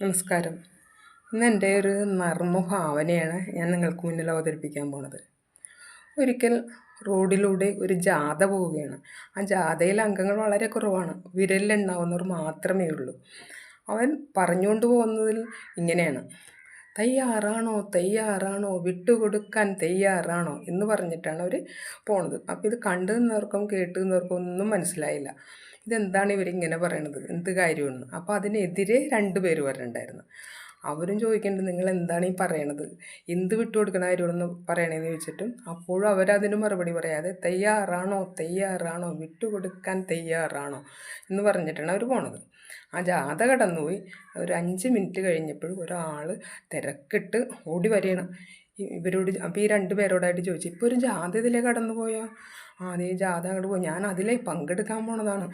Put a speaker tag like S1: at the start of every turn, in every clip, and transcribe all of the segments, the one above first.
S1: നമസ്കാരം. ഇന്ന് എൻ്റെ ഒരു നർമ്മഭാവനയാണ് ഞാൻ നിങ്ങൾക്ക് മുന്നിൽ അവതരിപ്പിക്കാൻ പോണത്. ഒരിക്കൽ റോഡിലൂടെ ഒരു ജാഥ പോവുകയാണ്. ആ ജാഥയിൽ അംഗങ്ങൾ വളരെ കുറവാണ്. വിരലിലെണ്ണാവുന്നവർ മാത്രമേ ഉള്ളൂ. അവൻ പറഞ്ഞുകൊണ്ട് പോകുന്നതിൽ ഇങ്ങനെയാണ്: തയ്യാറാണോ തയ്യാറാണോ വിട്ടുകൊടുക്കാൻ തയ്യാറാണോ എന്ന് പറഞ്ഞിട്ടാണ് അവർ പോണത്. അപ്പോൾ ഇത് കണ്ടു നിന്നവർക്കും കേട്ടു നിന്നവർക്കും ഒന്നും മനസ്സിലായില്ല. ഇതെന്താണ് ഇവരിങ്ങനെ പറയണത്, എന്ത് കാര്യമെന്ന്. അപ്പോൾ അതിനെതിരെ 2 പേര് വരണ്ടായിരുന്നു. അവരും ചോദിക്കേണ്ടത്, നിങ്ങൾ എന്താണ് ഈ പറയണത്, എന്ത് വിട്ടുകൊടുക്കണ കാര്യമെന്ന് പറയണേന്ന് ചോദിച്ചിട്ടും അപ്പോഴും അവരതിന് മറുപടി പറയാതെ തയ്യാറാണോ തയ്യാറാണോ വിട്ടുകൊടുക്കാൻ തയ്യാറാണോ എന്ന് പറഞ്ഞിട്ടാണ് അവർ പോണത്. ആ ജാഥ കടന്നുപോയി. ഒരു 5 മിനിറ്റ് കഴിഞ്ഞപ്പോഴും ഒരാൾ തിരക്കിട്ട് ഓടി വരികയാണ് ഇവരോട്. അപ്പോൾ ഈ 2 പേരോടായിട്ട് ചോദിച്ചു, ഇപ്പോൾ ഒരു ജാഥ ഇതിലേ കടന്നു പോയോ? അതേ ജാഥ അങ്ങോട്ട് പോയി, ഞാൻ അതിലേ പങ്കെടുക്കാൻ പോണതാണ്.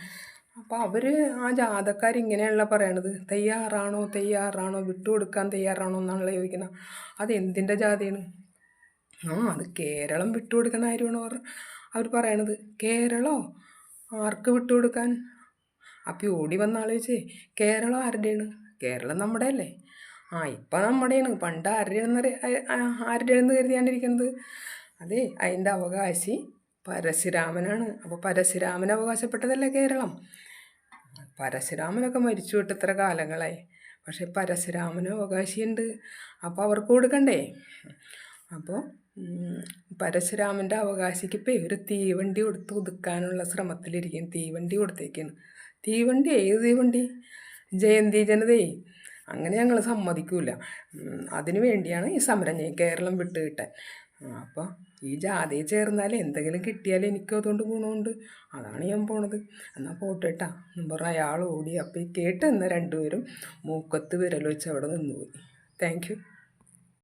S1: അപ്പോൾ അവർ ആ ജാഥക്കാരിങ്ങനെയല്ല പറയണത്, തയ്യാറാണോ തയ്യാറാണോ വിട്ടുകൊടുക്കാൻ തയ്യാറാണോ എന്നാണല്ലോ ചോദിക്കുന്നത്. അത് എന്തിൻ്റെ ജാഥയാണ്? അത് കേരളം വിട്ടുകൊടുക്കുന്ന കാര്യമാണ് അവർ പറയണത്. കേരളോ? ആർക്ക് വിട്ടുകൊടുക്കാൻ? അപ്പോൾ ഓടി വന്ന ആൾ ചോദിച്ചേ, കേരളം ആരുടെയാണ്? കേരളം നമ്മുടെ അല്ലേ? ഇപ്പം നമ്മുടെയാണ്, പണ്ട് ആരുടെയാണെന്ന് കരുതിയാണ്ടിരിക്കുന്നത്. അതെ, അതിൻ്റെ അവകാശി പരശുരാമനാണ്. അപ്പോൾ പരശുരാമൻ അവകാശപ്പെട്ടതല്ലേ കേരളം? പരശുരാമനൊക്കെ മരിച്ചു വിട്ട് ഇത്ര കാലങ്ങളായി, പക്ഷെ പരശുരാമനും അവകാശിയുണ്ട്. അപ്പോൾ അവർക്ക് കൊടുക്കണ്ടേ? അപ്പോൾ പരശുരാമൻ്റെ അവകാശിക്കിപ്പോൾ ഒരു തീവണ്ടി കൊടുത്ത് ഒതുക്കാനുള്ള ശ്രമത്തിലിരിക്കുകയാണ്. തീവണ്ടി കൊടുത്തേക്കാണ്. തീവണ്ടി? ഏത് തീവണ്ടി? ജയന്തി ജനതയെ. അങ്ങനെ ഞങ്ങൾ സമ്മതിക്കൂല. അതിനു വേണ്ടിയാണ് ഈ സമരം കേരളം വിട്ട് കിട്ടാൻ. അപ്പോൾ ഈ ജാഥയിൽ ചേർന്നാൽ എന്തെങ്കിലും കിട്ടിയാൽ എനിക്കും അതുകൊണ്ട് ഗുണമുണ്ട്. അതാണ് ഞാൻ പോണത്. എന്നാൽ പോട്ടെ കേട്ടാ എന്ന് പറഞ്ഞാൽ അയാൾ ഓടി. അപ്പോൾ ഈ കേട്ട് നിന്ന 2 പേരും മൂക്കത്ത് വിരൽ വെച്ച് അവിടെ നിന്നുപോയി. Thank you.